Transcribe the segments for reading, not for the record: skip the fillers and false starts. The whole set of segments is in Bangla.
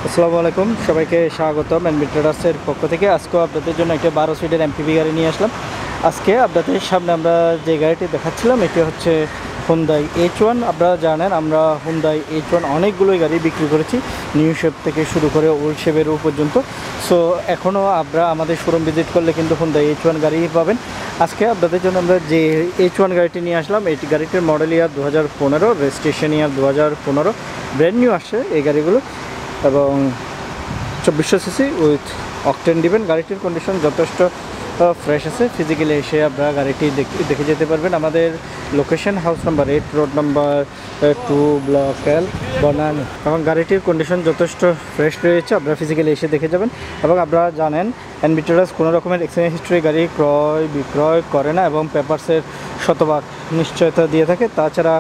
আসসালামু আলাইকুম, সবাইকে স্বাগতম এনবি ট্রেডার্সের পক্ষ থেকে। আজকেও আপনাদের জন্য একটা 12 সিটের এমপিভি গাড়ি নিয়ে আসলাম। আজকে আপনাদের সামনে আমরা যে গাড়িটি দেখাচ্ছিলাম এটি হচ্ছে হুন্দাই H1। আপনারা জানেন আমরা হুন্দাই H1 অনেকগুলোই গাড়ি বিক্রি করেছি, নিউ শেপ থেকে শুরু করে ওল্ড শেপেরও পর্যন্ত। সো এখনও আপনারা আমাদের শোরুম ভিজিট করলে কিন্তু হুন্দাই H1 গাড়ি পাবেন। আজকে আপনাদের জন্য আমরা যে H1 গাড়িটি নিয়ে আসলাম, এই গাড়িটির মডেল ইয়ার 2015, রেজিস্ট্রেশন ইয়ার 2015, ব্র্যান্ড নিউ আসছে এই গাড়িগুলো এবং 2400 সিসি উইথ অকটেন ডিভেন। গাড়িটির কন্ডিশন যথেষ্ট ফ্রেশ আছে। ফিজিক্যালি এসে আপনারা গাড়িটি দেখে যেতে পারবেন। আমাদের location house number 8, road number 2, block L, Banani. এবং গাড়িটির কন্ডিশন যথেষ্ট ফ্রেশ রয়েছে, আপনারা ফিজিক্যালি এসে দেখে যাবেন। এবং আপনারা জানেন এনবি ট্রেডার্স কোনো রকমের এক্সচেঞ্জ হিস্ট্রি গাড়ি ক্রয় বিক্রয় করে না এবং পেপারসের শতভাগ নিশ্চয়তা দিয়ে থাকে। তাছাড়া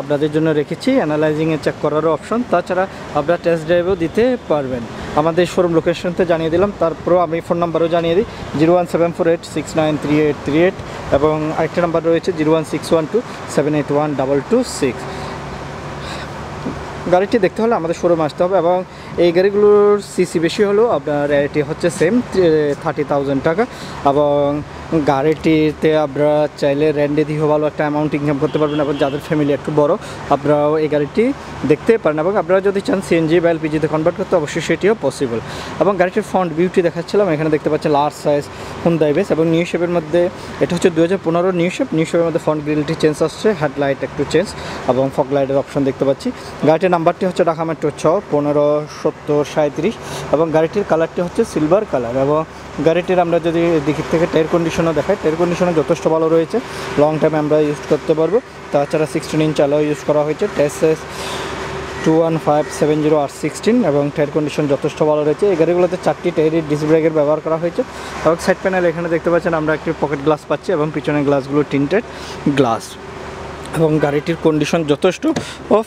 আপনাদের জন্য রেখেছি অ্যানালাইজিংয়ে চেক করারও অপশন। তাছাড়া আপনারা টেস্ট ড্রাইভও দিতে পারবেন। আমাদের শোরুম লোকেশনতে জানিয়ে দিলাম, তারপরেও আমি ফোন নাম্বারও জানিয়ে দিই 01748693838 এবং আরেকটা নাম্বার রয়েছে 01612781226। গাড়িটি দেখতে হলে আমাদের শোরুমে আসতে হবে এবং এই গাড়িগুলোর সিসি বেশি হলেও আপনার এটি হচ্ছে সেম 30,000 টাকা। এবং গাড়িটিতে আপনারা চাইলে রেন্টে দিয়েও ভালো একটা অ্যামাউন্ট ইনকাম করতে পারবেন এবং যাদের ফ্যামিলি একটু বড় আপনারাও এই গাড়িটি দেখতে পারেন। এবং আপনারা যদি চান সিএনজি বা এলপিজিতে কনভার্ট করতে অবশ্যই সেটিও পসিবল। এবং গাড়িটির ফ্রন্ট বিউটি দেখাচ্ছিলাম, এখানে দেখতে পাচ্ছেন লার্জ সাইজ হুন্দাই বেস এবং নিউ শেপের মধ্যে। এটা হচ্ছে 2015 নিউ শেপের মধ্যে ফ্রন্ট গ্রিলটি চেঞ্জ আসছে, হেডলাইট একটু চেঞ্জ এবং ফগ লাইটের অপশন দেখতে পাচ্ছি। গাড়িটির নাম্বারটি হচ্ছে ঢাকা মেট্রো 6 157037 এবং গাড়িটির কালারটি হচ্ছে সিলভার কালার। এবং গাড়িটির আমরা যদি দিকের থেকে টায়ার কন্ডিশনও দেখাই, টায়ার কন্ডিশনও যথেষ্ট ভালো রয়েছে, লং টাইম আমরা ইউজ করতে পারবো। তাছাড়া 16 ইঞ্চ অ্যালয় ইউজ করা হয়েছে, টেসএস 21570R16 এবং টায়ার কন্ডিশন যথেষ্ট ভালো রয়েছে। এই গাড়িগুলোতে 4টি টায়ারের ডিস্ক ব্রেকের ব্যবহার করা হয়েছে। এবং সাইড প্যানেল এখানে দেখতে পাচ্ছেন আমরা একটি পকেট গ্লাস পাচ্ছি এবং পিছনের গ্লাসগুলো টিন্টেড গ্লাস এবং গাড়িটির কন্ডিশন যথেষ্ট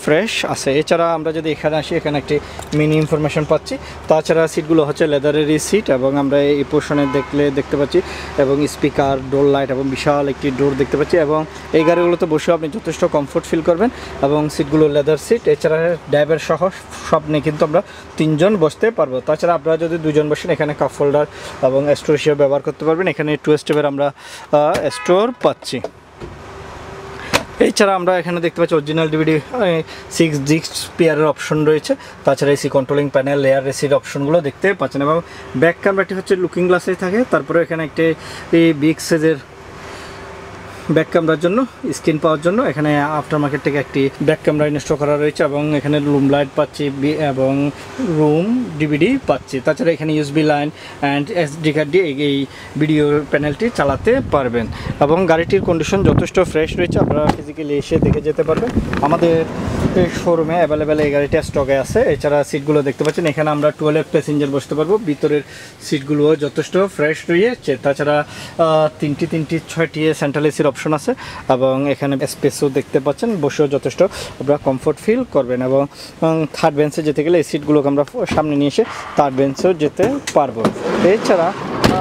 ফ্রেশ আছে। এছাড়া আমরা যদি এখানে আসি, এখানে একটি মিনি ইনফরমেশন পাচ্ছি। তাছাড়া সিটগুলো হচ্ছে লেদারেরই সিট এবং আমরা এই পোর্শনে দেখতে পাচ্ছি এবং স্পিকার, ডোর লাইট এবং বিশাল একটি ডোর দেখতে পাচ্ছি। এবং এই গাড়িগুলোতে বসেও আপনি যথেষ্ট কমফোর্ট ফিল করবেন এবং সিটগুলো লেদার সিট। এছাড়া ড্রাইভার সহ সব নিয়ে কিন্তু আমরা 3 জন বসতে পারবো। তাছাড়া আপনারা যদি 2 জন বসেন, এখানে কাপ হোল্ডার এবং স্টোর হিসেবে ব্যবহার করতে পারবেন। এখানে 2 স্টেপের আমরা স্টোর পাচ্ছি। এছাড়া আমরা এখানে দেখতে পাচ্ছি অরিজিনাল ডিভিডি 6 ডিস্ক প্লেয়ারের অপশন রয়েছে। তাছাড়া এসি কন্ট্রোলিং প্যানেল, এয়ার এসির অপশনগুলো দেখতে পাচ্ছেন। এবং ব্যাক ক্যামেরাটি হচ্ছে লুকিং গ্লাসেই থাকে। তারপরে এখানে একটি বিগ সাইজের ব্যাক ক্যামেরার জন্য স্ক্রিন পাওয়ার জন্য এখানে আফটার মার্কেট থেকে একটি ব্যাক ক্যামেরা ইনস্টল করা রয়েছে এবং এখানে রুম লাইট পাচ্ছি এবং রুম ডিভিডি পাচ্ছি। তাছাড়া এখানে USB line and SD card দিয়ে এই ভিডিও প্যানেলটি চালাতে পারবেন। এবং গাড়িটির কন্ডিশন যথেষ্ট ফ্রেশ রয়েছে, আপনারা ফিজিক্যালি এসে দেখে যেতে পারবেন। আমাদের শোরুমে অ্যাভেলেবেল এই গাড়িটা স্টকে আছে। এছাড়া সিটগুলো দেখতে পাচ্ছেন, এখানে আমরা 12 প্যাসেঞ্জার বসতে পারবো। ভিতরের সিটগুলোও যথেষ্ট ফ্রেশ রয়েছে। তাছাড়া 6টি সেন্ট্রাল এসির অপশন আছে এবং এখানে স্পেসও দেখতে পাচ্ছেন, বসেও যথেষ্ট আপনারা কমফোর্ট ফিল করবেন। এবং থার্ড বেঞ্চে যেতে গেলে এই সিটগুলোকে আমরা সামনে নিয়ে এসে থার্ড বেঞ্চেও যেতে পারবো। এছাড়া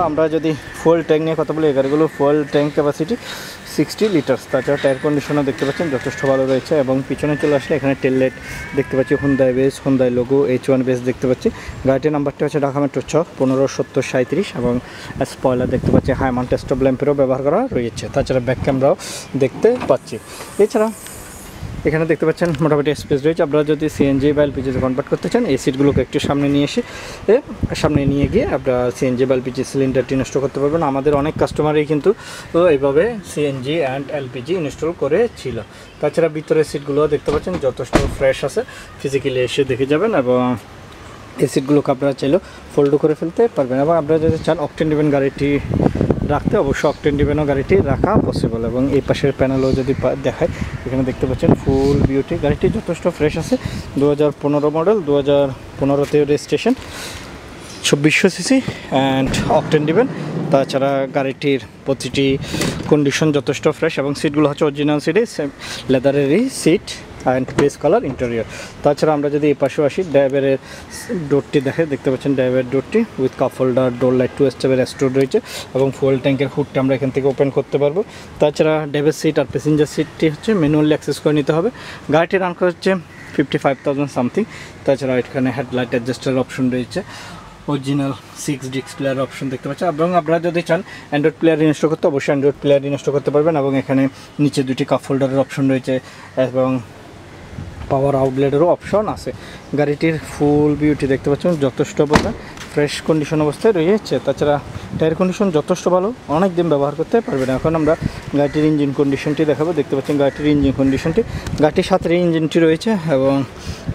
আমরা যদি ফুয়েল ট্যাঙ্ক নিয়ে কথা বলি, এই গাড়িগুলো ফুয়েল ট্যাঙ্ক ক্যাপাসিটি 60 লিটার্স। তাছাড়া টায়ার কন্ডিশনও দেখতে পাচ্ছেন যথেষ্ট ভালো রয়েছে। এবং পিছনে চলে আসলে এখানে টেল লাইট দেখতে পাচ্ছি, Hyundai base, Hyundai logo, H1 base দেখতে পাচ্ছি। গাড়িটির নাম্বারটি হচ্ছে ঢাকা মেট্রো 6 157037 এবং স্পয়লার দেখতে পাচ্ছি, হাই মাউন্ট স্টপ ল্যাম্পেরও ব্যবহার করা রয়েছে। তাছাড়া ব্যাক ক্যামেরাও দেখতে পাচ্ছি। এছাড়া এখানে দেখতে পাচ্ছেন মোটামুটি স্পেস রয়েছে। আপনারা যদি সিএনজি বা এলপিজিতে কনভার্ট করতে চান, এই সিটগুলোকে একটু সামনে নিয়ে গিয়ে আপনারা সিএনজি বা এলপিজি সিলিন্ডারটি ইনস্টল করতে পারবেন। আমাদের অনেক কাস্টমারই কিন্তু এইভাবে সিএনজি অ্যান্ড এলপিজি ইনস্টল করেছিল। তাছাড়া ভিতরের সিটগুলো দেখতে পাচ্ছেন যথেষ্ট ফ্রেশ আছে, ফিজিক্যালি এসে দেখে যাবেন। এবং এই সিটগুলোকে আপনারা চাইলেও ফোল্ডও করে ফেলতে পারবেন। এবং আপনারা যদি চান অকটেন ডিভেন গাড়িটি রাখতে, অবশ্যই অকটেন ডিভেনও গাড়িটি রাখা পসিবল। এবং এই পাশের প্যানেলও যদি দেখায়, এখানে দেখতে পাচ্ছেন ফুল বিউটি। গাড়িটি যথেষ্ট ফ্রেশ আছে, 2015 মডেল, 2015তে রেজিস্ট্রেশন, 2400 সিসি অ্যান্ড অকটেন ডিভেন। তাছাড়া গাড়িটির প্রতিটি কন্ডিশন যথেষ্ট ফ্রেশ এবং সিটগুলো হচ্ছে অরিজিনাল সিটে, লেদারেরই seat and base colour interior. তাছাড়া আমরা যদি এই পাশেও আসি, ড্রাইভারের ডোরটি দেখতে পাচ্ছেন ড্রাইভারের ডোরটি with cup holder, door light, 2 স্টেপের স্টোর রয়েছে এবং ফুয়েল ট্যাঙ্কের হুডটা আমরা এখান থেকে ওপেন করতে পারবো। তাছাড়া ড্রাইভার সিট আর প্যাসেঞ্জার সিটটি হচ্ছে ম্যানুয়ালি অ্যাক্সেস করে নিতে হবে। গাড়িটি রান করা হচ্ছে 55,000 সামথিং। তাছাড়া এখানে হেডলাইট অ্যাডজাস্টারের অপশন রয়েছে, অরিজিনাল 6 ডিস্ক প্লেয়ার অপশন দেখতে পাচ্ছেন। এবং আপনারা যদি চান অ্যান্ড্রয়েড প্লেয়ার ইনস্টল করতে, অবশ্যই অ্যান্ড্রয়েড প্লেয়ার ইনস্টল করতে পারবেন। এবং এখানে নিচে দুটি কাপ হোল্ডারের অপশন রয়েছে এবং পাওয়ার আউটলেটেরও অপশন আছে। গাড়িটির ফুল বিউটি দেখতে পাচ্ছেন, যথেষ্ট ফ্রেশ কন্ডিশন অবস্থায় রয়েছে। তাছাড়া টায়ার কন্ডিশন যথেষ্ট ভালো, অনেক দিন ব্যবহার করতে পারবেন। এখন আমরা গাড়িটির ইঞ্জিন কন্ডিশনটি দেখাবো। দেখতে পাচ্ছেন গাড়িটির ইঞ্জিন কন্ডিশনটি, গাড়িটির সাথে ইঞ্জিনটি রয়েছে এবং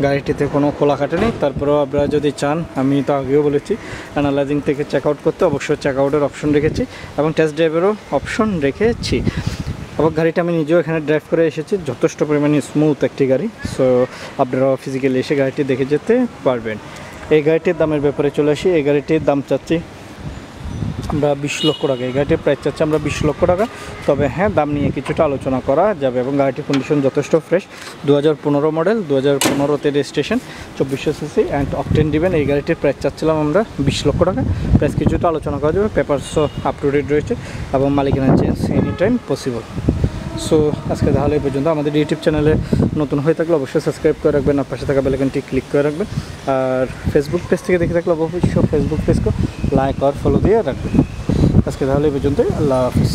গাড়িটিতে কোনো খোলা কাটে নেই। তারপরেও আপনারা যদি চান, আমি তো আগেও বলেছি অ্যানালাইজিং থেকে চেক আউট করতে, অবশ্যই চেক আউটের অপশন রেখেছি এবং টেস্ট ড্রাইভেরও অপশন রেখেছি। এবং গাড়িটা আমি নিজেও এখানে ড্রাইভ করে এসেছি, যথেষ্ট পরিমাণে স্মুথ একটি গাড়ি। সো আপনারা ফিজিক্যালি এসে গাড়িটি দেখে যেতে পারবেন। এই গাড়িটির দামের ব্যাপারে চলে আসি। এই গাড়িটির দাম চাচ্ছি আমরা 20 লক্ষ টাকা। এই গাড়িটির প্রাইস চাচ্ছি আমরা 20 লক্ষ টাকা। তবে হ্যাঁ, দাম নিয়ে কিছুটা আলোচনা করা যাবে। এবং গাড়িটির কন্ডিশন যথেষ্ট ফ্রেশ, 2015 মডেল, 2015তে রেজিস্ট্রেশন, 2400 সিসি অ্যান্ড অকটেন দিবেন। এই গাড়িটির প্রাইস চাচ্ছিলাম আমরা 20 লক্ষ টাকা। প্রাইস কিছুটা আলোচনা করা যাবে, পেপারসও আপ টু ডেট রয়েছে এবং মালিকানা change any time possible. So আজকে তাহলে এই পর্যন্ত। আমাদের ইউটিউব চ্যানেলে নতুন হয়ে থাকলে অবশ্যই সাবস্ক্রাইব করে রাখবেন, আর পাশে থাকা বেল আইকনটি ক্লিক করে রাখবেন। আর ফেসবুক পেজ থেকে দেখে থাকলে অবশ্যই ফেসবুক পেজকে লাইক আর ফলো দিয়ে রাখবেন। আজকে তাহলে এই পর্যন্তই। আল্লাহ হাফিজ।